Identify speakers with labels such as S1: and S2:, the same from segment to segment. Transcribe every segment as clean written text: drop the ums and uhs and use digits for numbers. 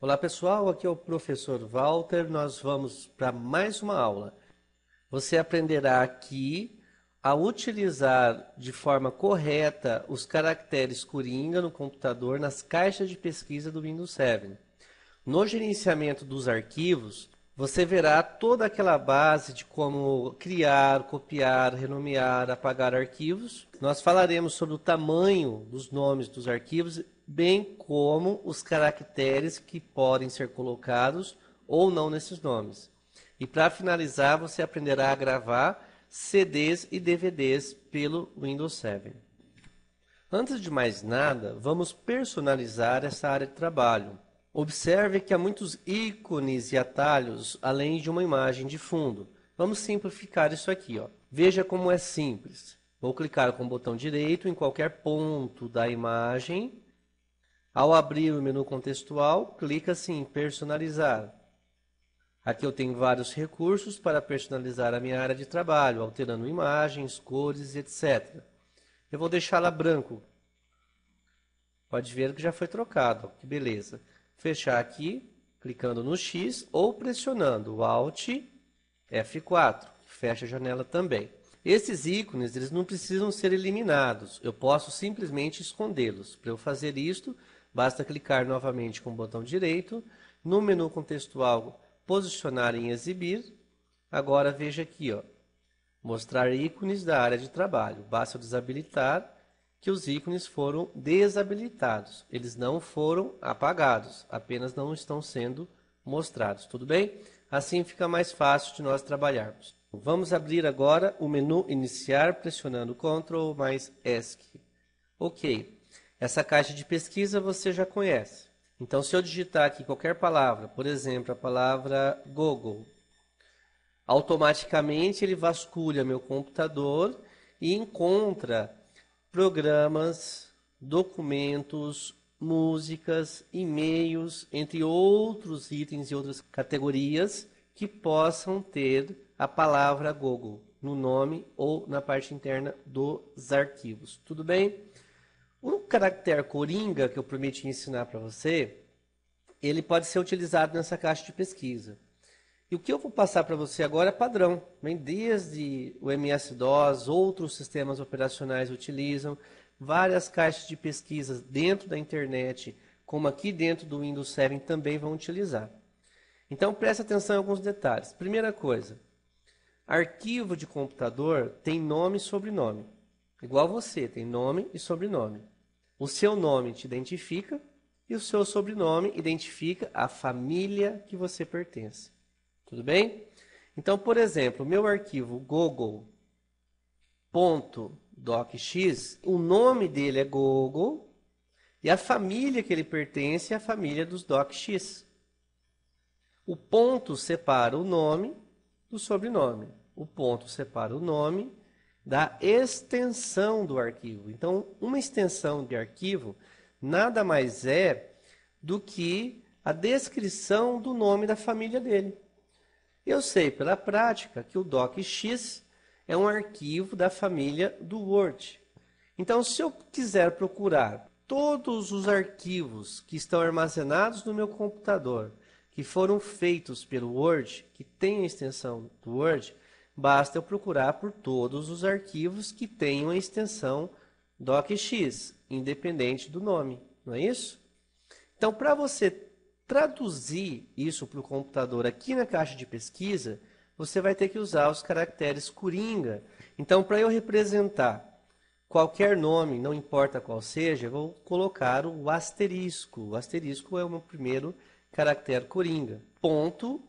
S1: Olá pessoal, aqui é o professor Walter, nós vamos para mais uma aula. Você aprenderá aqui a utilizar de forma correta os caracteres Coringa no computador nas caixas de pesquisa do Windows 7. No gerenciamento dos arquivos, você verá toda aquela base de como criar, copiar, renomear, apagar arquivos. Nós falaremos sobre o tamanho dos nomes dos arquivos, bem como os caracteres que podem ser colocados ou não nesses nomes. E para finalizar, você aprenderá a gravar CDs e DVDs pelo Windows 7. Antes de mais nada, vamos personalizar essa área de trabalho. Observe que há muitos ícones e atalhos, além de uma imagem de fundo. Vamos simplificar isso aqui, ó. Veja como é simples. Vou clicar com o botão direito em qualquer ponto da imagem. Ao abrir o menu contextual, clica-se em personalizar. Aqui eu tenho vários recursos para personalizar a minha área de trabalho, alterando imagens, cores, etc. Eu vou deixá-la branco. Pode ver que já foi trocado, que beleza. Fechar aqui, clicando no X ou pressionando o Alt F4, fecha a janela também. Esses ícones eles não precisam ser eliminados, eu posso simplesmente escondê-los. Para eu fazer isto, basta clicar novamente com o botão direito, no menu contextual posicionar em exibir. Agora veja aqui, ó, mostrar ícones da área de trabalho. Basta eu desabilitar que os ícones foram desabilitados. Eles não foram apagados, apenas não estão sendo mostrados. Tudo bem? Assim fica mais fácil de nós trabalharmos. Vamos abrir agora o menu iniciar pressionando Ctrl mais ESC. Ok. Essa caixa de pesquisa você já conhece. Então, se eu digitar aqui qualquer palavra, por exemplo, a palavra Google, automaticamente ele vasculha meu computador e encontra programas, documentos, músicas, e-mails, entre outros itens e outras categorias que possam ter a palavra Google no nome ou na parte interna dos arquivos. Tudo bem? O caractere Coringa que eu prometi ensinar para você, ele pode ser utilizado nessa caixa de pesquisa. E o que eu vou passar para você agora é padrão. Vem desde o MS-DOS, outros sistemas operacionais utilizam, várias caixas de pesquisa dentro da internet, como aqui dentro do Windows 7 também vão utilizar. Então preste atenção em alguns detalhes. Primeira coisa, arquivo de computador tem nome e sobrenome. Igual você, tem nome e sobrenome. O seu nome te identifica e o seu sobrenome identifica a família que você pertence. Tudo bem? Então, por exemplo, o meu arquivo google.docx, o nome dele é Google e a família que ele pertence é a família dos docx. O ponto separa o nome do sobrenome. O ponto separa o nome da extensão do arquivo. Então, uma extensão de arquivo nada mais é do que a descrição do nome da família dele. Eu sei pela prática que o docx é um arquivo da família do Word. Então, se eu quiser procurar todos os arquivos que estão armazenados no meu computador, que foram feitos pelo Word, que tem a extensão do Word, basta eu procurar por todos os arquivos que tenham a extensão docx, independente do nome, não é isso? Então, para você traduzir isso para o computador aqui na caixa de pesquisa, você vai ter que usar os caracteres Coringa. Então, para eu representar qualquer nome, não importa qual seja, eu vou colocar o asterisco. O asterisco é o meu primeiro caractere Coringa. Ponto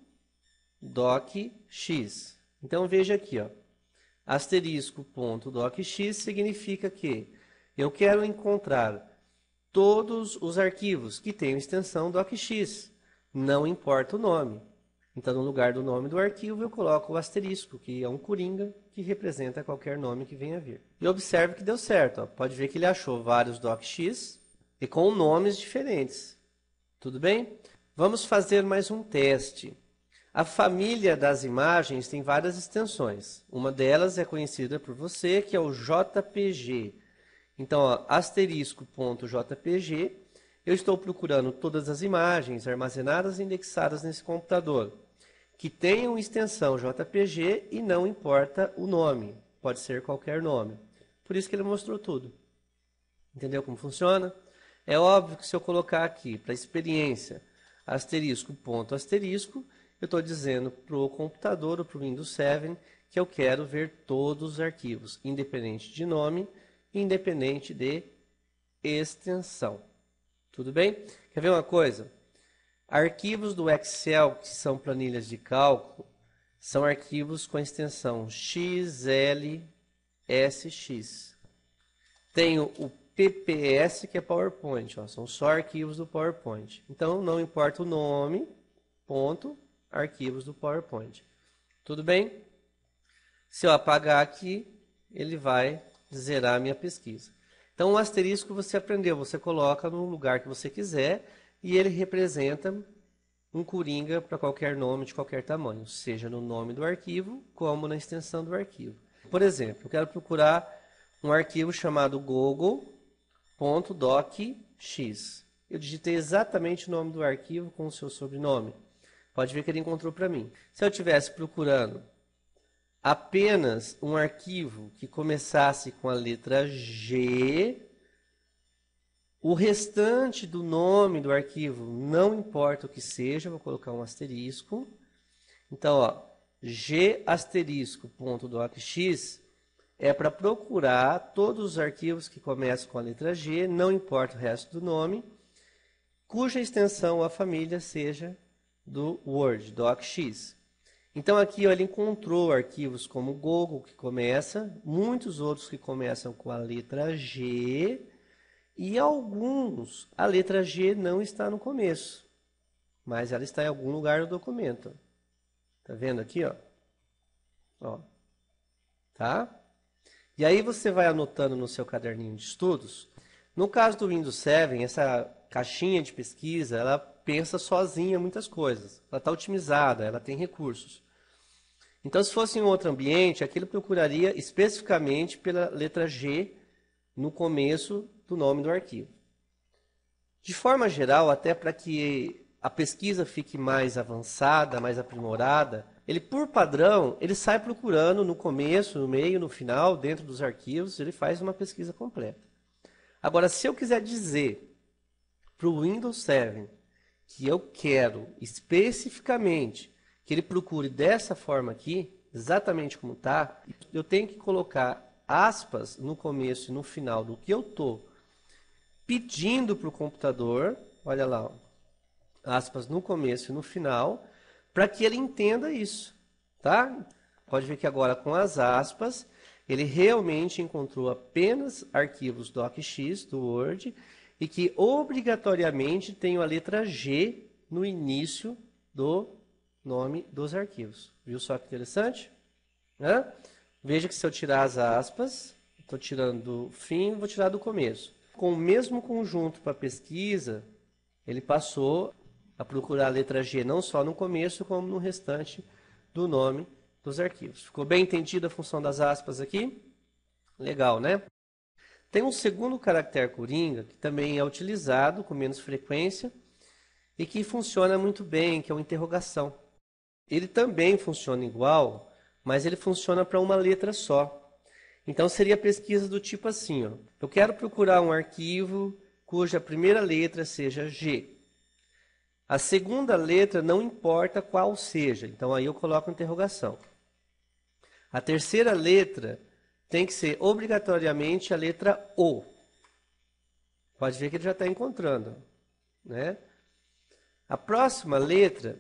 S1: docx. Então, veja aqui, ó. Asterisco ponto docx significa que eu quero encontrar todos os arquivos que tenham extensão docx, não importa o nome. Então, no lugar do nome do arquivo, eu coloco o asterisco, que é um coringa, que representa qualquer nome que venha a vir. E observe que deu certo. Ó. Pode ver que ele achou vários docx e com nomes diferentes. Tudo bem? Vamos fazer mais um teste. A família das imagens tem várias extensões. Uma delas é conhecida por você, que é o JPG. Então, ó, asterisco.jpg Eu estou procurando todas as imagens armazenadas e indexadas nesse computador, que tenham extensão JPG e não importa o nome, pode ser qualquer nome. Por isso que ele mostrou tudo. Entendeu como funciona? É óbvio que se eu colocar aqui, para experiência, asterisco, ponto, asterisco, eu estou dizendo para o computador ou para o Windows 7 que eu quero ver todos os arquivos, independente de nome, independente de extensão. Tudo bem? Quer ver uma coisa? Arquivos do Excel, que são planilhas de cálculo, são arquivos com extensão XLSX. Tenho o PPS, que é PowerPoint, ó, são só arquivos do PowerPoint. Então, não importa o nome, ponto, arquivos do PowerPoint. Tudo bem? Se eu apagar aqui, ele vai zerar a minha pesquisa. Então, o asterisco você aprendeu, você coloca no lugar que você quiser e ele representa um coringa para qualquer nome de qualquer tamanho, seja no nome do arquivo, como na extensão do arquivo. Por exemplo, eu quero procurar um arquivo chamado google.docx. Eu digitei exatamente o nome do arquivo com o seu sobrenome. Pode ver que ele encontrou para mim. Se eu estivesse procurando apenas um arquivo que começasse com a letra G, o restante do nome do arquivo, não importa o que seja, vou colocar um asterisco. Então, ó, G asterisco ponto docx é para procurar todos os arquivos que começam com a letra G, não importa o resto do nome, cuja extensão a família seja do Word, docx. Então aqui ó, ele encontrou arquivos como Google, que começa, muitos outros que começam com a letra G, e alguns a letra G não está no começo, mas ela está em algum lugar do documento. Tá vendo aqui, ó? Ó. Tá? E aí você vai anotando no seu caderninho de estudos. No caso do Windows 7, essa caixinha de pesquisa, ela pensa sozinha muitas coisas. Ela está otimizada, ela tem recursos. Então, se fosse em outro ambiente, aquilo procuraria especificamente pela letra G no começo do nome do arquivo. De forma geral, até para que a pesquisa fique mais avançada, mais aprimorada, ele, por padrão, ele sai procurando no começo, no meio, no final, dentro dos arquivos, ele faz uma pesquisa completa. Agora, se eu quiser dizer para o Windows 7 que eu quero especificamente que ele procure dessa forma aqui, exatamente como está, eu tenho que colocar aspas no começo e no final do que eu estou pedindo para o computador, olha lá, ó, aspas no começo e no final, para que ele entenda isso, tá? Pode ver que agora com as aspas, ele realmente encontrou apenas arquivos docx do Word e que obrigatoriamente tem a letra G no início do nome dos arquivos. Viu só que interessante? Hã? Veja que se eu tirar as aspas, estou tirando do fim, vou tirar do começo. Com o mesmo conjunto para pesquisa, ele passou a procurar a letra G não só no começo, como no restante do nome dos arquivos. Ficou bem entendida a função das aspas aqui? Legal, né? Tem um segundo caractere coringa, que também é utilizado com menos frequência e que funciona muito bem, que é o interrogação. Ele também funciona igual, mas ele funciona para uma letra só. Então seria pesquisa do tipo assim, ó. Eu quero procurar um arquivo cuja primeira letra seja G. A segunda letra não importa qual seja, então aí eu coloco interrogação. A terceira letra tem que ser obrigatoriamente a letra O. Pode ver que ele já está encontrando, né? A próxima letra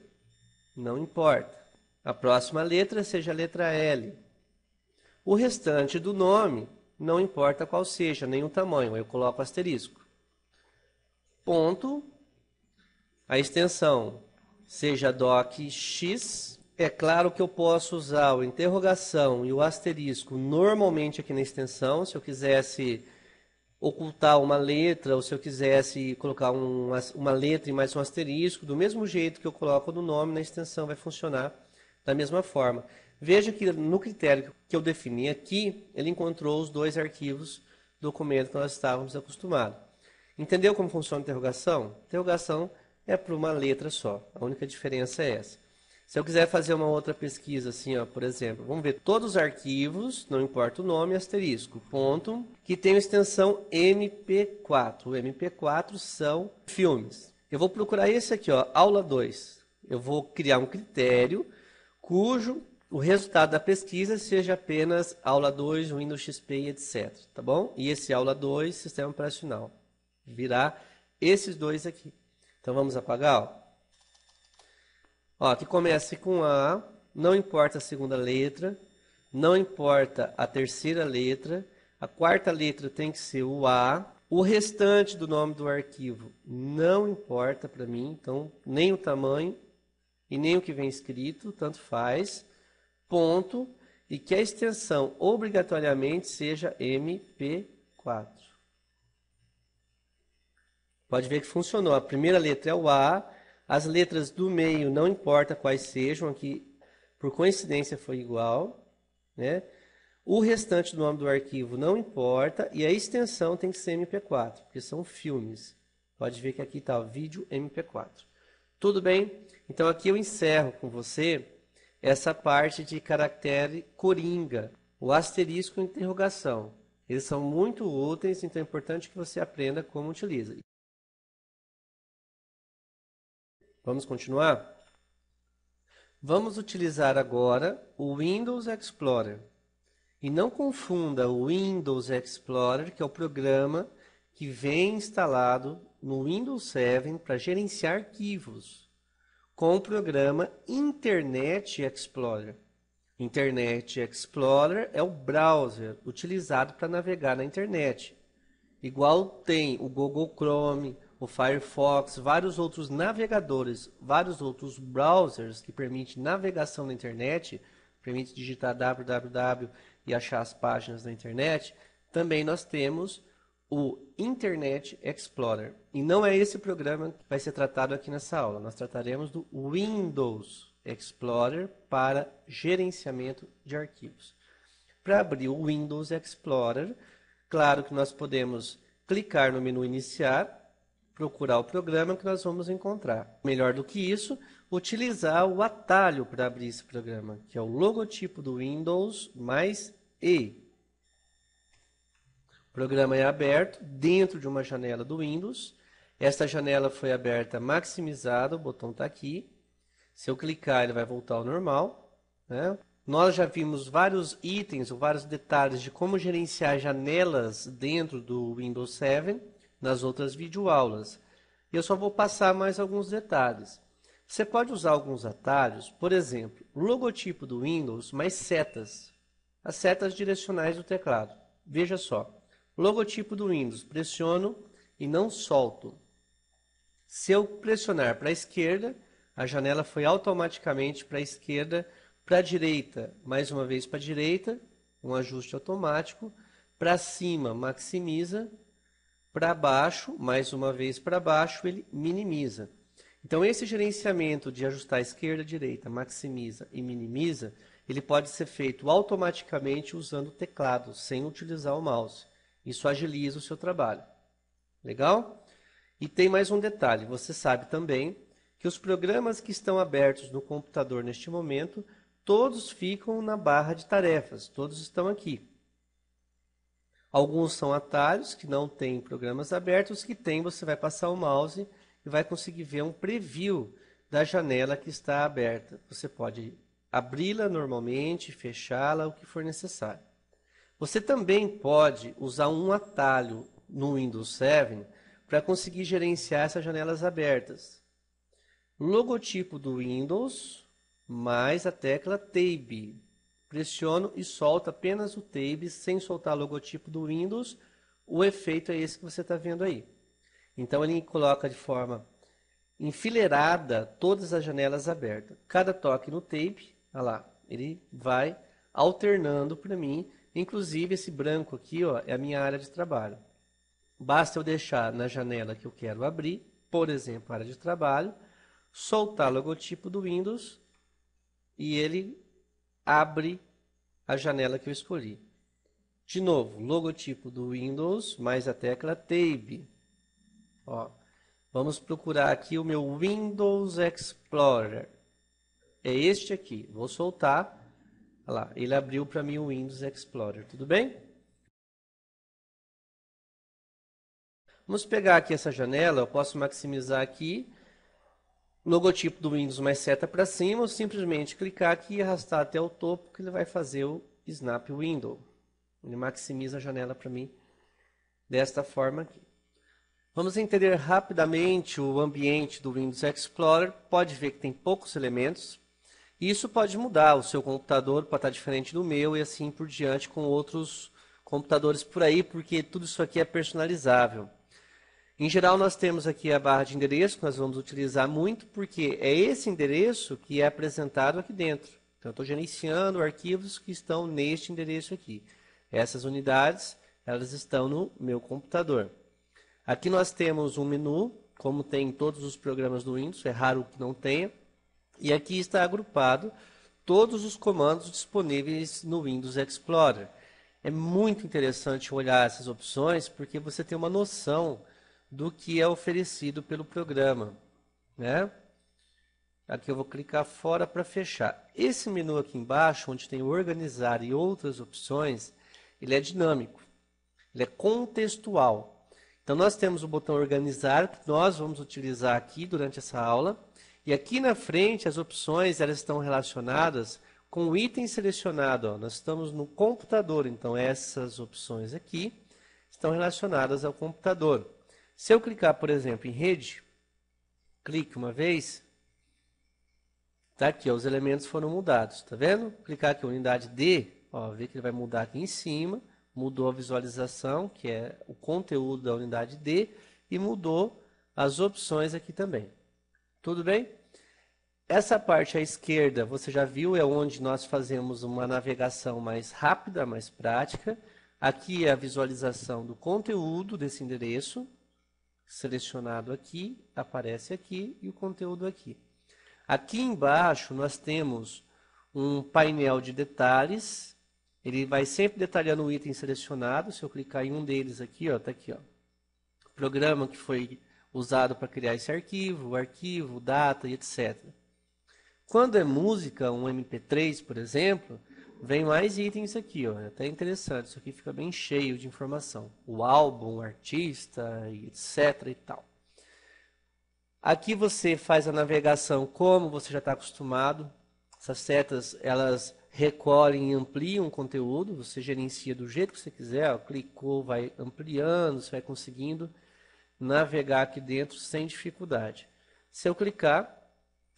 S1: não importa. A próxima letra seja a letra L. O restante do nome, não importa qual seja, nem o tamanho, eu coloco asterisco. Ponto. A extensão seja docx. É claro que eu posso usar o interrogação e o asterisco normalmente aqui na extensão, se eu quisesse ocultar uma letra, ou se eu quisesse colocar uma letra e mais um asterisco, do mesmo jeito que eu coloco no nome, na extensão vai funcionar da mesma forma. Veja que no critério que eu defini aqui, ele encontrou os dois arquivos documento que nós estávamos acostumados. Entendeu como funciona a interrogação? Interrogação é para uma letra só. A única diferença é essa. Se eu quiser fazer uma outra pesquisa, assim, ó, por exemplo, vamos ver todos os arquivos, não importa o nome, asterisco, ponto, que tem a extensão MP4. O MP4 são filmes. Eu vou procurar esse aqui, ó, aula 2. Eu vou criar um critério cujo o resultado da pesquisa seja apenas aula 2, Windows XP e etc. Tá bom? E esse aula 2, sistema operacional. Virá esses dois aqui. Então vamos apagar, ó. Ó, que comece com A, não importa a segunda letra, não importa a terceira letra, a quarta letra tem que ser o A, o restante do nome do arquivo não importa para mim, então nem o tamanho e nem o que vem escrito, tanto faz, ponto, e que a extensão obrigatoriamente seja MP4. Pode ver que funcionou, a primeira letra é o A, as letras do meio não importa quais sejam, aqui por coincidência foi igual, né? O restante do nome do arquivo não importa e a extensão tem que ser MP4, porque são filmes. Pode ver que aqui está o vídeo MP4. Tudo bem? Então aqui eu encerro com você essa parte de caractere coringa, o asterisco e interrogação. Eles são muito úteis, então é importante que você aprenda como utiliza. Vamos continuar? Vamos utilizar agora o Windows Explorer. E não confunda o Windows Explorer, que é o programa que vem instalado no Windows 7 para gerenciar arquivos, com o programa Internet Explorer. Internet Explorer é o browser utilizado para navegar na internet. Igual tem o Google Chrome, o Firefox, vários outros navegadores, vários outros browsers que permitem navegação na internet, permite digitar www e achar as páginas na internet, também nós temos o Internet Explorer. E não é esse programa que vai ser tratado aqui nessa aula. Nós trataremos do Windows Explorer para gerenciamento de arquivos. Para abrir o Windows Explorer, claro que nós podemos clicar no menu iniciar, procurar o programa que nós vamos encontrar. Melhor do que isso, utilizar o atalho para abrir esse programa, que é o logotipo do Windows mais E. O programa é aberto dentro de uma janela do Windows. Esta janela foi aberta maximizada, o botão está aqui. Se eu clicar, ele vai voltar ao normal, né? Nós já vimos vários itens ou vários detalhes de como gerenciar janelas dentro do Windows 7 nas outras videoaulas. Eu só vou passar mais alguns detalhes. Você pode usar alguns atalhos, por exemplo, o logotipo do Windows mais setas, as setas direcionais do teclado. Veja só, logotipo do Windows, pressiono e não solto. Se eu pressionar para a esquerda, a janela foi automaticamente para a esquerda, para a direita, mais uma vez para a direita, um ajuste automático, para cima maximiza, para baixo, mais uma vez para baixo, ele minimiza. Então esse gerenciamento de ajustar esquerda, direita, maximiza e minimiza, ele pode ser feito automaticamente usando o teclado, sem utilizar o mouse. Isso agiliza o seu trabalho. Legal? E tem mais um detalhe, você sabe também que os programas que estão abertos no computador neste momento, todos ficam na barra de tarefas, todos estão aqui. Alguns são atalhos que não têm programas abertos, que tem, você vai passar o mouse e vai conseguir ver um preview da janela que está aberta. Você pode abri-la normalmente, fechá-la, o que for necessário. Você também pode usar um atalho no Windows 7 para conseguir gerenciar essas janelas abertas. Logotipo do Windows, mais a tecla Tab. Pressiono e solto apenas o Tab, sem soltar o logotipo do Windows. O efeito é esse que você está vendo aí. Então ele coloca de forma enfileirada todas as janelas abertas. Cada toque no Tab, olha lá, ele vai alternando para mim. Inclusive esse branco aqui, ó, é a minha área de trabalho. Basta eu deixar na janela que eu quero abrir, por exemplo, área de trabalho, soltar o logotipo do Windows e ele abre a janela que eu escolhi. De novo, logotipo do Windows mais a tecla Tab. Ó, vamos procurar aqui o meu Windows Explorer. É este aqui. Vou soltar. Olha lá, ele abriu para mim o Windows Explorer. Tudo bem? Vamos pegar aqui essa janela. Eu posso maximizar aqui. Logotipo do Windows mais seta para cima. Ou simplesmente clicar aqui e arrastar até o topo que ele vai fazer o Snap Window. Ele maximiza a janela para mim desta forma aqui. Vamos entender rapidamente o ambiente do Windows Explorer. Pode ver que tem poucos elementos. Isso pode mudar, o seu computador pode estar diferente do meu e assim por diante com outros computadores por aí, porque tudo isso aqui é personalizável. Em geral, nós temos aqui a barra de endereço, que nós vamos utilizar muito, porque é esse endereço que é apresentado aqui dentro. Então, eu estou gerenciando arquivos que estão neste endereço aqui. Essas unidades, elas estão no meu computador. Aqui nós temos um menu, como tem em todos os programas do Windows, é raro que não tenha. E aqui está agrupado todos os comandos disponíveis no Windows Explorer. É muito interessante olhar essas opções porque você tem uma noção do que é oferecido pelo programa, né? Aqui eu vou clicar fora para fechar. Esse menu aqui embaixo, onde tem organizar e outras opções, ele é dinâmico, ele é contextual. Então nós temos o botão organizar, que nós vamos utilizar aqui durante essa aula. E aqui na frente, as opções elas estão relacionadas com o item selecionado. Ó. Nós estamos no computador, então essas opções aqui estão relacionadas ao computador. Se eu clicar, por exemplo, em rede, clique uma vez, tá aqui, ó, os elementos foram mudados, tá vendo? Clicar aqui, unidade D, ó, vê que ele vai mudar aqui em cima, mudou a visualização, que é o conteúdo da unidade D, e mudou as opções aqui também. Tudo bem? Essa parte à esquerda, você já viu, é onde nós fazemos uma navegação mais rápida, mais prática. Aqui é a visualização do conteúdo desse endereço, selecionado aqui, aparece aqui, e o conteúdo aqui. Aqui embaixo nós temos um painel de detalhes, ele vai sempre detalhando o item selecionado. Se eu clicar em um deles aqui, ó, tá aqui, ó, programa que foi usado para criar esse arquivo, data e etc. Quando é música, um MP3, por exemplo, vem mais itens aqui, ó. É até interessante, isso aqui fica bem cheio de informação. O álbum, o artista, etc e tal. Aqui você faz a navegação como você já está acostumado. Essas setas, elas recolhem e ampliam o conteúdo. Você gerencia do jeito que você quiser. Ó. Clicou, vai ampliando, você vai conseguindo navegar aqui dentro sem dificuldade. Se eu clicar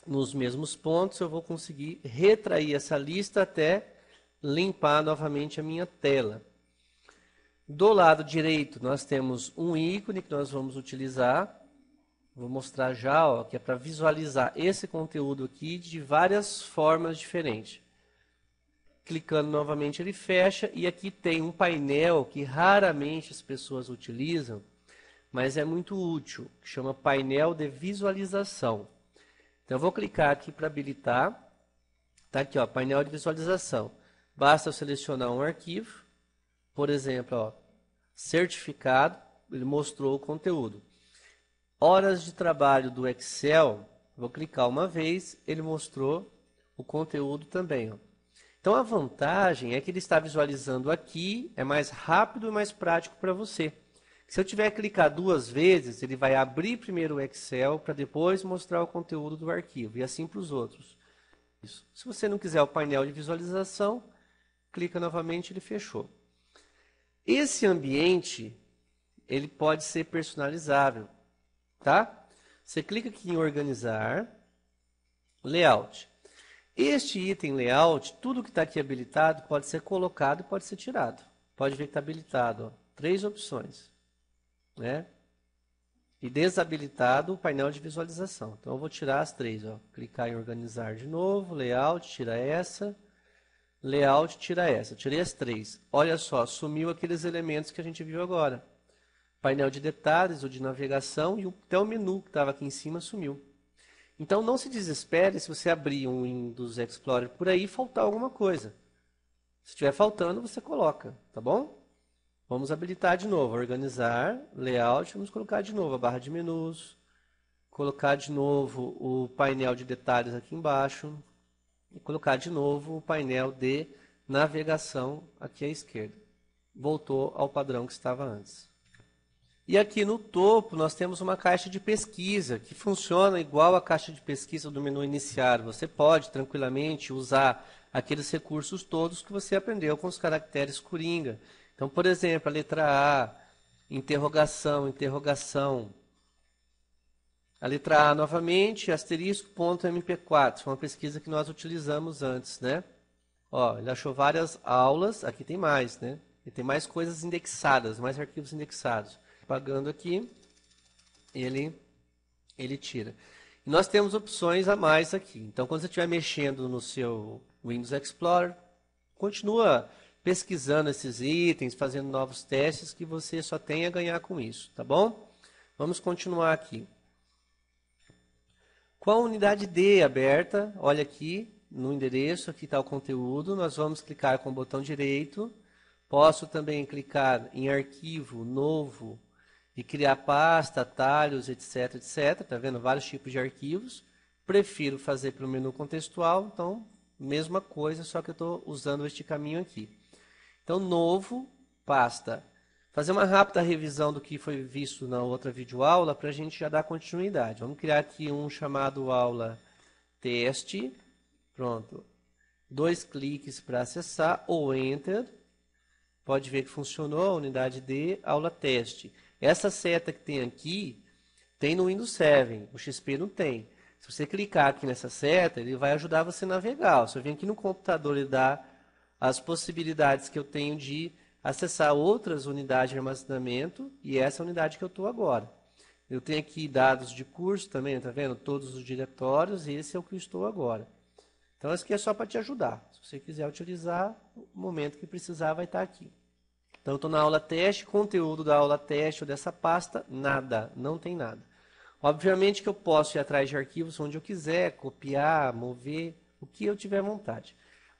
S1: nos mesmos pontos, eu vou conseguir retrair essa lista até limpar novamente a minha tela. Do lado direito, nós temos um ícone que nós vamos utilizar. Vou mostrar já, ó, que é para visualizar esse conteúdo aqui de várias formas diferentes. Clicando novamente ele fecha e aqui tem um painel que raramente as pessoas utilizam, mas é muito útil, que chama painel de visualização. Então eu vou clicar aqui para habilitar. Tá aqui, ó, painel de visualização. Basta eu selecionar um arquivo, por exemplo, ó, certificado, ele mostrou o conteúdo. Horas de trabalho do Excel, vou clicar uma vez, ele mostrou o conteúdo também. Ó. Então a vantagem é que ele está visualizando aqui, é mais rápido e mais prático para você. Se eu tiver que clicar duas vezes, ele vai abrir primeiro o Excel para depois mostrar o conteúdo do arquivo e assim para os outros. Isso. Se você não quiser o painel de visualização, clica novamente, ele fechou. Esse ambiente, ele pode ser personalizável. Tá? Você clica aqui em organizar, layout. Este item layout, tudo que está aqui habilitado pode ser colocado e pode ser tirado. Pode ver que está habilitado, ó, 3 opções, né? E desabilitado o painel de visualização. Então eu vou tirar as 3, ó. Clicar em organizar de novo, layout, tira essa, layout, tira essa. Tirei as 3. Olha só, sumiu aqueles elementos que a gente viu agora. Painel de detalhes, o de navegação e até o menu que estava aqui em cima sumiu. Então não se desespere se você abrir um Windows Explorer por aí e faltar alguma coisa. Se estiver faltando, você coloca, tá bom? Vamos habilitar de novo, organizar, layout, vamos colocar de novo a barra de menus, colocar de novo o painel de detalhes aqui embaixo e colocar de novo o painel de navegação aqui à esquerda. Voltou ao padrão que estava antes. E aqui no topo nós temos uma caixa de pesquisa que funciona igual a caixa de pesquisa do menu iniciar. Você pode tranquilamente usar aqueles recursos todos que você aprendeu com os caracteres Coringa. Então, por exemplo, a letra A, interrogação, interrogação. A letra A novamente, asterisco, ponto MP4. Foi uma pesquisa que nós utilizamos antes, né? Ó, ele achou várias aulas, aqui tem mais, né? E tem mais coisas indexadas, mais arquivos indexados. Pagando aqui, ele tira. E nós temos opções a mais aqui. Então, quando você estiver mexendo no seu Windows Explorer, continua pesquisando esses itens, fazendo novos testes, que você só tem a ganhar com isso, tá bom? Vamos continuar aqui. Com a unidade D aberta, olha aqui no endereço, aqui está o conteúdo, nós vamos clicar com o botão direito. Posso também clicar em arquivo, novo, e criar pasta, atalhos, etc, etc. Tá vendo? Vários tipos de arquivos. Prefiro fazer pelo menu contextual, então, mesma coisa, só que eu estou usando este caminho aqui. Então, novo, pasta. Fazer uma rápida revisão do que foi visto na outra videoaula para a gente já dar continuidade. Vamos criar aqui um chamado aula teste. Pronto. 2 cliques para acessar ou Enter. Pode ver que funcionou a unidade D, aula teste. Essa seta que tem aqui, tem no Windows 7, o XP não tem. Se você clicar aqui nessa seta, ele vai ajudar você a navegar. Se eu vir aqui no computador e dar as possibilidades que eu tenho de acessar outras unidades de armazenamento, e essa é a unidade que eu estou agora. Eu tenho aqui dados de curso também, tá vendo? Todos os diretórios, e esse é o que eu estou agora. Então, isso aqui é só para te ajudar. Se você quiser utilizar, no momento que precisar, vai estar aqui. Então, eu estou na aula teste, conteúdo da aula teste ou dessa pasta, nada, não tem nada. Obviamente que eu posso ir atrás de arquivos onde eu quiser, copiar, mover, o que eu tiver vontade.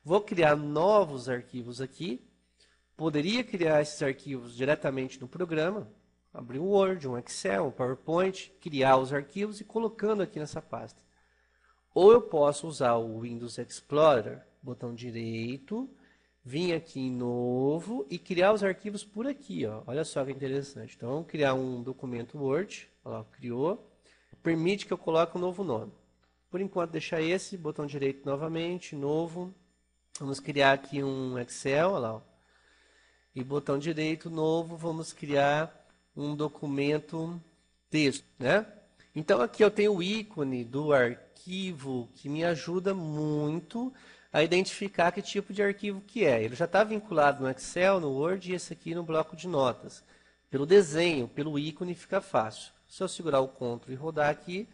S1: Vou criar novos arquivos aqui. Poderia criar esses arquivos diretamente no programa, abrir um Word, um Excel, um PowerPoint, criar os arquivos e colocando aqui nessa pasta. Ou eu posso usar o Windows Explorer, botão direito, vir aqui em novo e criar os arquivos por aqui, ó. Olha só que interessante. Então, vamos criar um documento Word, ó, criou, permite que eu coloque um novo nome. Por enquanto, deixar esse, botão direito novamente, novo. Vamos criar aqui um Excel, olha lá, ó. E botão direito, novo, vamos criar um documento texto, né? Então, aqui eu tenho o ícone do arquivo que me ajuda muito a identificar que tipo de arquivo que é. Ele já está vinculado no Excel, no Word e esse aqui no bloco de notas. Pelo desenho, pelo ícone fica fácil. Se eu segurar o Ctrl e rodar aqui,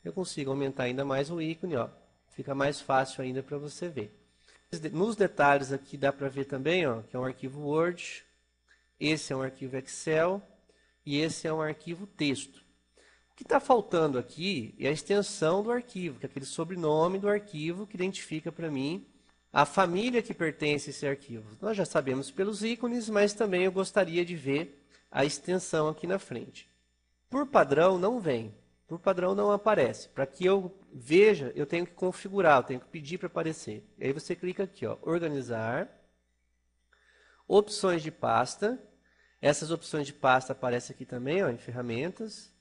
S1: eu consigo aumentar ainda mais o ícone, ó. Fica mais fácil ainda para você ver. Nos detalhes aqui dá para ver também, ó, que é um arquivo Word, esse é um arquivo Excel e esse é um arquivo texto. O que está faltando aqui é a extensão do arquivo, que é aquele sobrenome do arquivo que identifica para mim a família que pertence a esse arquivo. Nós já sabemos pelos ícones, mas também eu gostaria de ver a extensão aqui na frente. Por padrão não vem, por padrão não aparece. Para que eu veja, eu tenho que configurar, eu tenho que pedir para aparecer. E aí você clica aqui, ó, organizar, opções de pasta. Essas opções de pasta aparecem aqui também, ó, em ferramentas.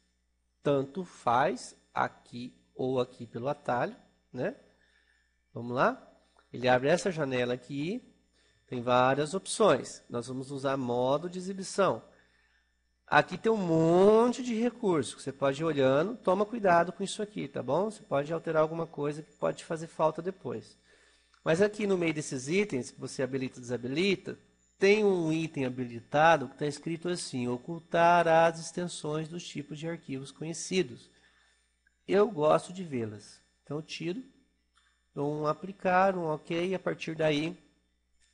S1: Tanto faz aqui ou aqui pelo atalho, né? Vamos lá? Ele abre essa janela aqui, tem várias opções. Nós vamos usar modo de exibição. Aqui tem um monte de recursos que você pode ir olhando. Toma cuidado com isso aqui, tá bom? Você pode alterar alguma coisa que pode fazer falta depois. Mas aqui no meio desses itens que você habilita e desabilita, tem um item habilitado que está escrito assim, ocultar as extensões dos tipos de arquivos conhecidos. Eu gosto de vê-las. Então, eu tiro, dou um aplicar, um ok, e a partir daí,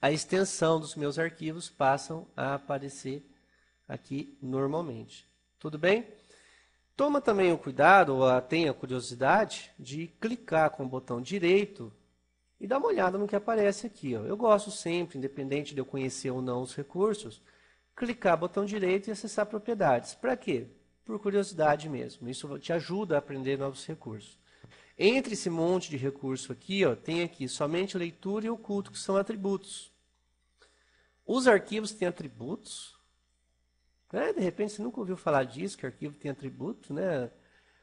S1: a extensão dos meus arquivos passam a aparecer aqui normalmente. Tudo bem? Toma também o cuidado, ou tenha a curiosidade, de clicar com o botão direito e dá uma olhada no que aparece aqui, ó. Eu gosto sempre, independente de eu conhecer ou não os recursos, clicar botão direito e acessar propriedades. Para quê? Por curiosidade mesmo. Isso te ajuda a aprender novos recursos. Entre esse monte de recurso aqui, ó, tem aqui somente leitura e oculto, que são atributos. Os arquivos têm atributos. De repente você nunca ouviu falar disso, que arquivo tem atributo, né?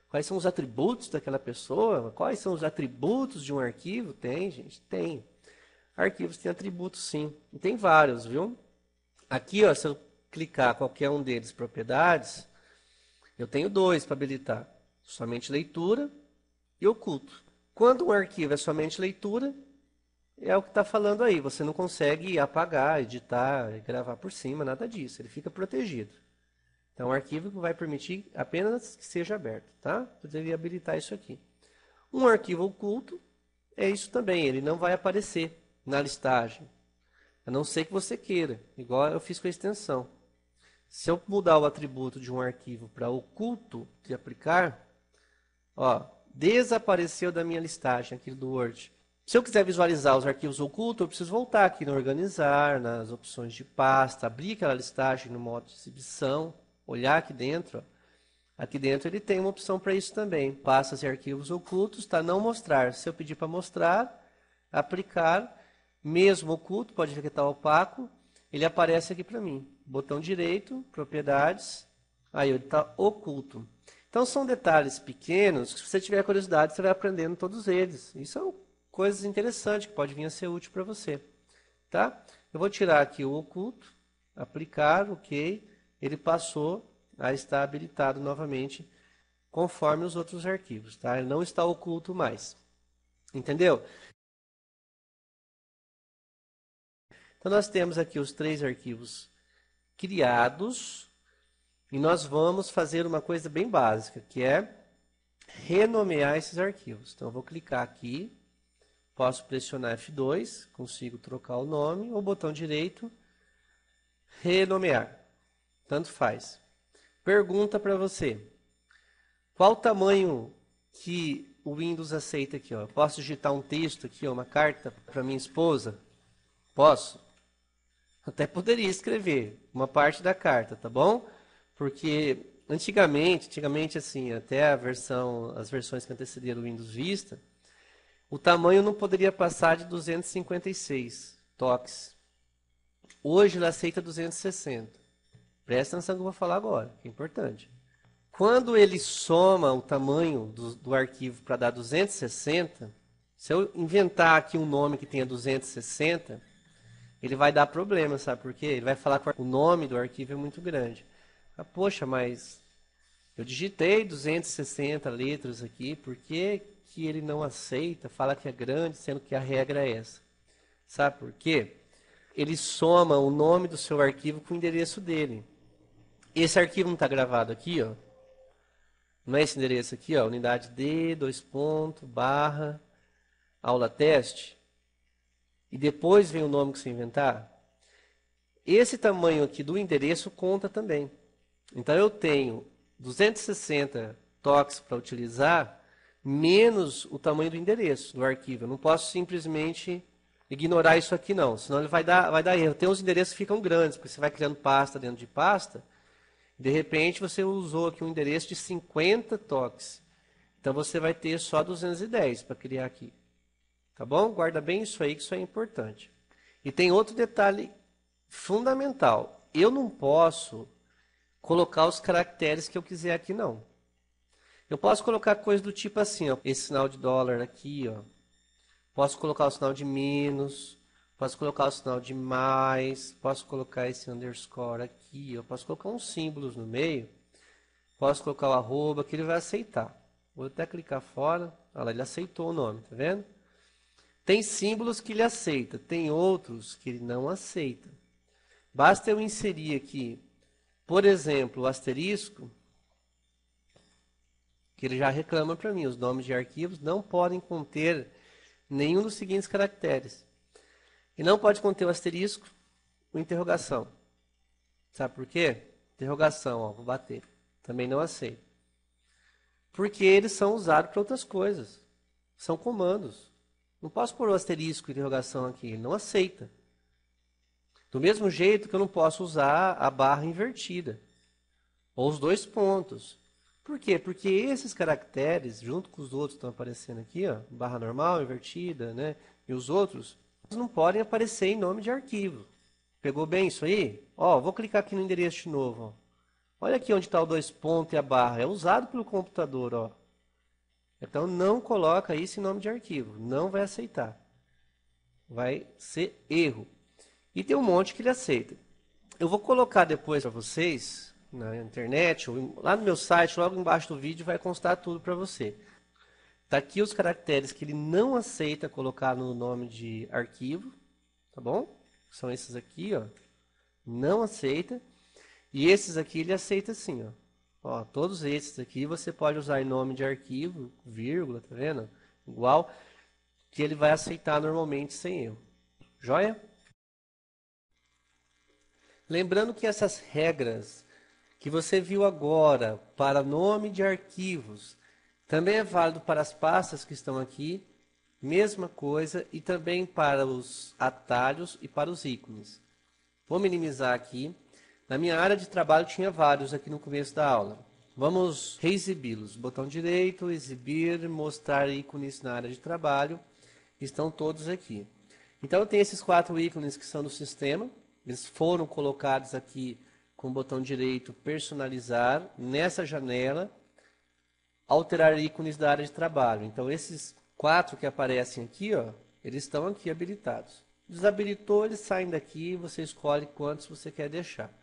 S1: Quais são os atributos daquela pessoa? Quais são os atributos de um arquivo? Tem, gente, tem. Arquivos têm atributos, sim. E tem vários, viu? Aqui, ó, se eu clicar qualquer um deles, propriedades, eu tenho dois para habilitar. Somente leitura e oculto. Quando um arquivo é somente leitura, é o que está falando aí. Você não consegue apagar, editar, gravar por cima, nada disso. Ele fica protegido. Então, o arquivo vai permitir apenas que seja aberto, tá? Eu deveria habilitar isso aqui. Um arquivo oculto é isso também. Ele não vai aparecer na listagem. A não ser que você queira, igual eu fiz com a extensão. Se eu mudar o atributo de um arquivo para oculto de aplicar, ó, desapareceu da minha listagem aqui do Word. Se eu quiser visualizar os arquivos ocultos, eu preciso voltar aqui no organizar, nas opções de pasta, abrir aquela listagem no modo de exibição, olhar aqui dentro. Ó. Aqui dentro ele tem uma opção para isso também. Pastas e arquivos ocultos, tá? Não mostrar. Se eu pedir para mostrar, aplicar, mesmo oculto, pode ver que está opaco, ele aparece aqui para mim. Botão direito, propriedades, aí ele está oculto. Então são detalhes pequenos, que se você tiver curiosidade, você vai aprendendo todos eles. Isso são coisas interessantes que pode vir a ser útil para você. Tá? Eu vou tirar aqui o oculto, aplicar, ok, ele passou a estar habilitado novamente, conforme os outros arquivos. Tá? Ele não está oculto mais. Entendeu? Então, nós temos aqui os 3 arquivos criados e nós vamos fazer uma coisa bem básica, que é renomear esses arquivos. Então, eu vou clicar aqui, posso pressionar F2, consigo trocar o nome, ou botão direito, renomear. Tanto faz. Pergunta para você, qual o tamanho que o Windows aceita aqui? Ó? Posso digitar um texto aqui, ó, uma carta para minha esposa? Posso? Até poderia escrever uma parte da carta, tá bom? Porque antigamente assim, até as versões que antecederam o Windows Vista, o tamanho não poderia passar de 256 toques. Hoje ele aceita 260. Presta atenção que eu vou falar agora, que é importante. Quando ele soma o tamanho do arquivo para dar 260, se eu inventar aqui um nome que tenha 260, ele vai dar problema, sabe por quê? Ele vai falar que o nome do arquivo é muito grande. Ah, poxa, mas eu digitei 260 letras aqui, por que que ele não aceita? Fala que é grande, sendo que a regra é essa. Sabe por quê? Ele soma o nome do seu arquivo com o endereço dele. Esse arquivo não está gravado aqui, ó. Não é esse endereço aqui, ó, unidade D, /, aula teste. E depois vem o nome que você inventar. Esse tamanho aqui do endereço conta também. Então eu tenho 260 toques para utilizar, menos o tamanho do endereço do arquivo. Eu não posso simplesmente ignorar isso aqui não, senão ele vai dar erro. Tem uns endereços que ficam grandes, porque você vai criando pasta dentro de pasta, de repente você usou aqui um endereço de 50 toques. Então você vai ter só 210 para criar aqui. Tá bom? Guarda bem isso aí, que isso é importante. E tem outro detalhe fundamental. Eu não posso colocar os caracteres que eu quiser aqui, não. Eu posso colocar coisa do tipo assim, ó, esse sinal de dólar aqui, ó. Posso colocar o sinal de menos, posso colocar o sinal de mais, posso colocar esse underscore aqui, eu posso colocar uns símbolos no meio, posso colocar o arroba, que ele vai aceitar. Vou até clicar fora, olha lá, ele aceitou o nome, tá vendo? Tem símbolos que ele aceita, tem outros que ele não aceita. Basta eu inserir aqui, por exemplo, o asterisco, que ele já reclama para mim, os nomes de arquivos não podem conter nenhum dos seguintes caracteres. E não pode conter o asterisco, o interrogação. Sabe por quê? Interrogação, ó, vou bater. Também não aceito. Porque eles são usados para outras coisas. São comandos. Não posso pôr o asterisco, interrogação aqui. Ele não aceita. Do mesmo jeito que eu não posso usar a barra invertida, ou os dois pontos. Por quê? Porque esses caracteres, junto com os outros que estão aparecendo aqui, ó, barra normal, invertida, né, e os outros, não podem aparecer em nome de arquivo. Pegou bem isso aí? Ó, vou clicar aqui no endereço de novo. Ó. Olha aqui onde está o dois pontos e a barra. É usado pelo computador, ó. Então não coloca isso em nome de arquivo. Não vai aceitar. Vai ser erro. E tem um monte que ele aceita. Eu vou colocar depois para vocês na internet, ou lá no meu site, logo embaixo do vídeo, vai constar tudo para você. Tá aqui os caracteres que ele não aceita colocar no nome de arquivo, tá bom? São esses aqui, ó. Não aceita. E esses aqui ele aceita sim, ó. Ó, todos esses aqui você pode usar em nome de arquivo, vírgula, tá vendo? Igual, que ele vai aceitar normalmente sem erro. Joia? Lembrando que essas regras que você viu agora para nome de arquivos também é válido para as pastas que estão aqui, mesma coisa, e também para os atalhos e para os ícones. Vou minimizar aqui. Na minha área de trabalho tinha vários aqui no começo da aula. Vamos reexibi-los. Botão direito, exibir, mostrar ícones na área de trabalho. Estão todos aqui. Então tem esses 4 ícones que são do sistema. Eles foram colocados aqui com o botão direito, personalizar, nessa janela, alterar ícones da área de trabalho. Então esses 4 que aparecem aqui, ó, eles estão aqui habilitados. Desabilitou, eles saem daqui, você escolhe quantos você quer deixar.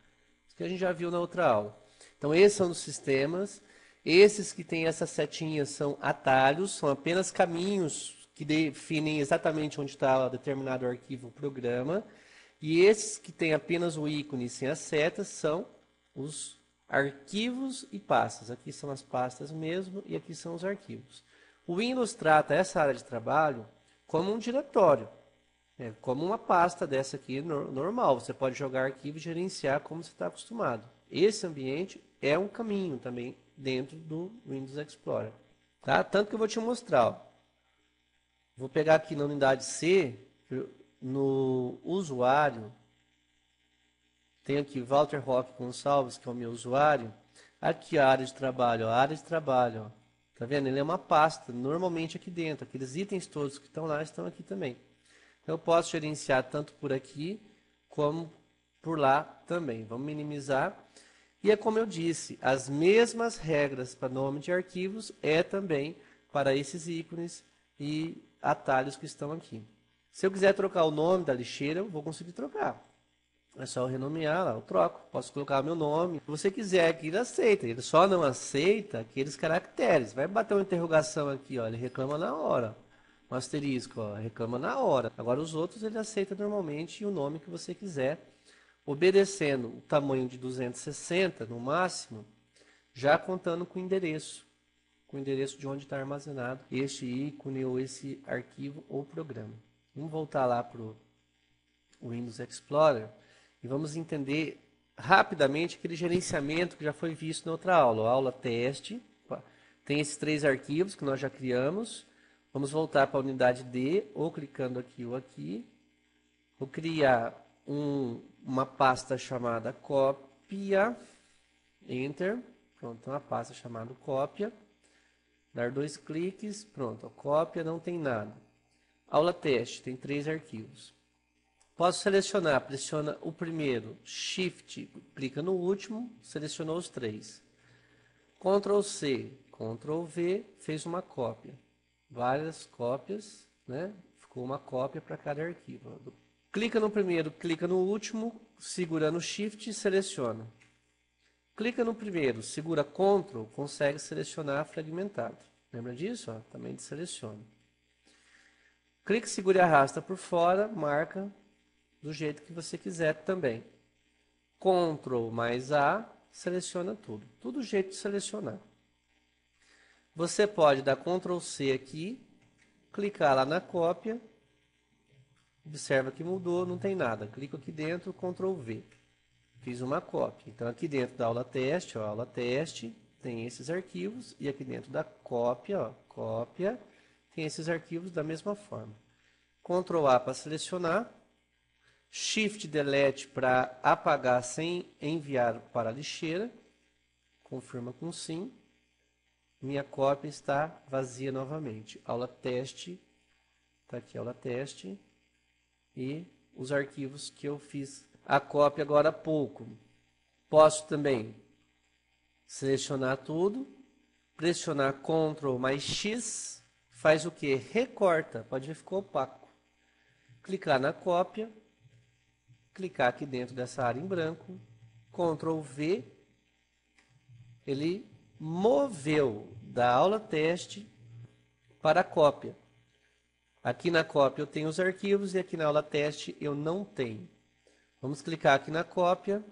S1: Isso que a gente já viu na outra aula. Então esses são os sistemas. Esses que têm essas setinhas são atalhos, são apenas caminhos que definem exatamente onde está determinado arquivo ou programa. E esses que têm apenas o ícone sem as setas são os arquivos e pastas. Aqui são as pastas mesmo e aqui são os arquivos. O Windows trata essa área de trabalho como um diretório. Como uma pasta dessa aqui normal. Você pode jogar arquivo e gerenciar como você está acostumado. Esse ambiente é um caminho também dentro do Windows Explorer. Tá? Tanto que eu vou te mostrar. Ó. Vou pegar aqui na unidade C, no usuário. Tenho aqui Walter Roque Gonçalves, que é o meu usuário. Aqui a área de trabalho. A área de trabalho. Ó. Tá vendo? Ele é uma pasta, normalmente aqui dentro. Aqueles itens todos que estão lá estão aqui também. Eu posso gerenciar tanto por aqui como por lá também. Vamos minimizar. E é como eu disse, as mesmas regras para nome de arquivos é também para esses ícones e atalhos que estão aqui. Se eu quiser trocar o nome da lixeira, eu vou conseguir trocar. É só eu renomear lá, eu troco. Posso colocar o meu nome. Se você quiser aqui, ele aceita. Ele só não aceita aqueles caracteres. Vai bater uma interrogação aqui, ó, ele reclama na hora. Um asterisco, ó, reclama na hora. Agora os outros ele aceita normalmente e o nome que você quiser, obedecendo o tamanho de 260 no máximo, já contando com o endereço de onde está armazenado este ícone ou esse arquivo ou programa. Vamos voltar lá para o Windows Explorer e vamos entender rapidamente aquele gerenciamento que já foi visto na outra aula. A aula teste, tem esses 3 arquivos que nós já criamos. Vamos voltar para a unidade D, ou clicando aqui ou aqui. Vou criar uma pasta chamada cópia. Enter. Pronto, uma pasta chamada cópia. Dar 2 cliques. Pronto, a cópia não tem nada. Aula teste, tem 3 arquivos. Posso selecionar, pressiona o primeiro, Shift, clica no último, selecionou os 3. Ctrl C, Ctrl V, fez uma cópia. Várias cópias, né? Ficou uma cópia para cada arquivo. Clica no primeiro, clica no último, segurando Shift e seleciona. Clica no primeiro, segura Ctrl, consegue selecionar fragmentado. Lembra disso? Ó, também seleciona. Clica, segura e arrasta por fora, marca do jeito que você quiser também. Ctrl mais A, seleciona tudo. Tudo do jeito de selecionar. Você pode dar Ctrl C aqui, clicar lá na cópia, observa que mudou, não tem nada. Clico aqui dentro, Ctrl V. Fiz uma cópia. Então aqui dentro da aula teste, ó, aula teste, tem esses arquivos, e aqui dentro da cópia, ó, cópia, tem esses arquivos da mesma forma. Ctrl A para selecionar, Shift Delete para apagar sem enviar para a lixeira. Confirma com sim. Minha cópia está vazia novamente. Aula teste. Está aqui a aula teste. E os arquivos que eu fiz a cópia agora há pouco. Posso também selecionar tudo. Pressionar Ctrl mais X. Faz o que? Recorta. Pode ver que ficou opaco. Clicar na cópia. Clicar aqui dentro dessa área em branco. Ctrl V. Ele moveu da aula teste para a cópia. Aqui na cópia eu tenho os arquivos e aqui na aula teste eu não tenho. Vamos clicar aqui na cópia,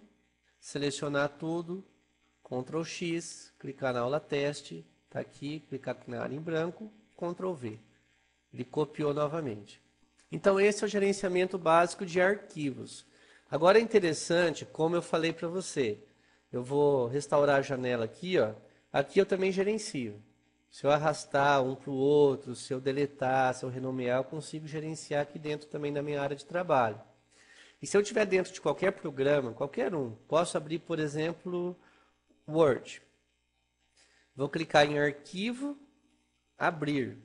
S1: selecionar tudo, Ctrl X, clicar na aula teste, está aqui, clicar aqui na área em branco, Ctrl V. Ele copiou novamente. Então esse é o gerenciamento básico de arquivos. Agora é interessante, como eu falei para você, eu vou restaurar a janela aqui, ó. Aqui eu também gerencio. Se eu arrastar um para o outro, se eu deletar, se eu renomear, eu consigo gerenciar aqui dentro também da minha área de trabalho. E se eu estiver dentro de qualquer programa, qualquer um, posso abrir, por exemplo, Word. Vou clicar em Arquivo, Abrir.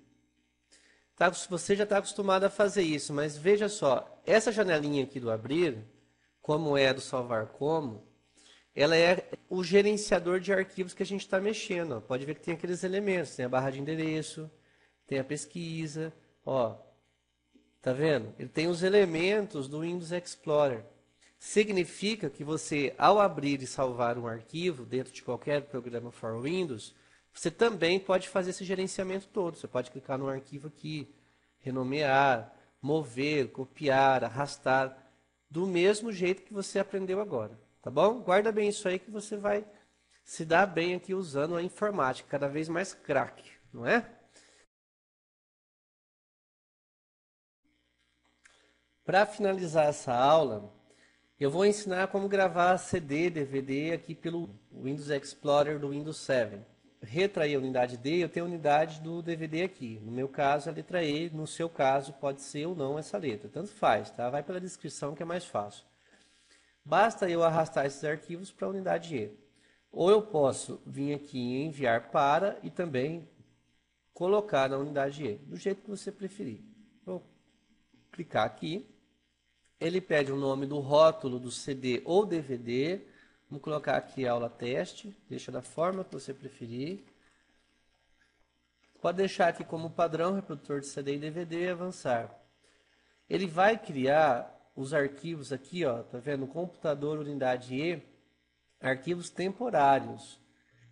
S1: Tá, você já está acostumado a fazer isso, mas veja só, essa janelinha aqui do Abrir, como é do Salvar Como, ela é o gerenciador de arquivos que a gente está mexendo. Ó. Pode ver que tem aqueles elementos, tem a barra de endereço, tem a pesquisa, ó. Tá vendo? Ele tem os elementos do Windows Explorer. Significa que você, ao abrir e salvar um arquivo dentro de qualquer programa for Windows, você também pode fazer esse gerenciamento todo. Você pode clicar no arquivo aqui, renomear, mover, copiar, arrastar, do mesmo jeito que você aprendeu agora. Tá bom? Guarda bem isso aí que você vai se dar bem aqui usando a informática, cada vez mais craque, não é? Para finalizar essa aula, eu vou ensinar como gravar CD, DVD aqui pelo Windows Explorer do Windows 7. Retrair a unidade D, eu tenho a unidade do DVD aqui. No meu caso, a letra E, no seu caso, pode ser ou não essa letra. Tanto faz, tá? Vai pela descrição que é mais fácil. Basta eu arrastar esses arquivos para a unidade E. Ou eu posso vir aqui em enviar para e também colocar na unidade E, do jeito que você preferir. Vou clicar aqui. Ele pede o nome do rótulo do CD ou DVD. Vamos colocar aqui aula teste. Deixa da forma que você preferir. Pode deixar aqui como padrão reprodutor de CD e DVD e avançar. Ele vai criar os arquivos aqui, ó, tá vendo? Computador unidade E, arquivos temporários.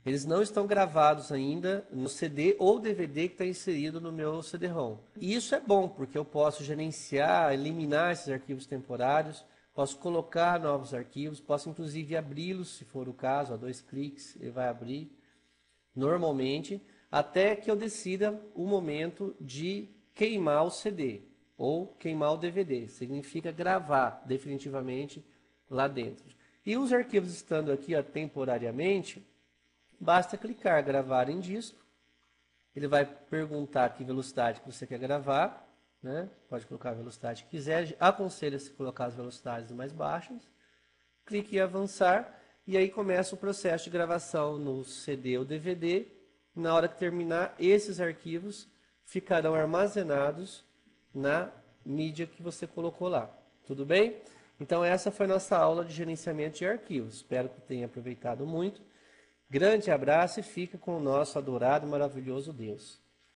S1: Eles não estão gravados ainda no CD ou DVD que está inserido no meu CD-ROM. E isso é bom, porque eu posso gerenciar, eliminar esses arquivos temporários, posso colocar novos arquivos, posso inclusive abri-los, se for o caso, a 2 cliques ele vai abrir normalmente, até que eu decida o momento de queimar o CD ou queimar o DVD. Significa gravar definitivamente lá dentro. E os arquivos estando aqui ó, temporariamente, basta clicar gravar em disco. Ele vai perguntar que velocidade que você quer gravar. Né? Pode colocar a velocidade que quiser. Aconselha-se colocar as velocidades mais baixas. Clique em avançar. E aí começa o processo de gravação no CD ou DVD. Na hora que terminar, esses arquivos ficarão armazenados na mídia que você colocou lá. Tudo bem? Então essa foi a nossa aula de gerenciamento de arquivos. Espero que tenha aproveitado muito. Grande abraço e fica com o nosso adorado e maravilhoso Deus.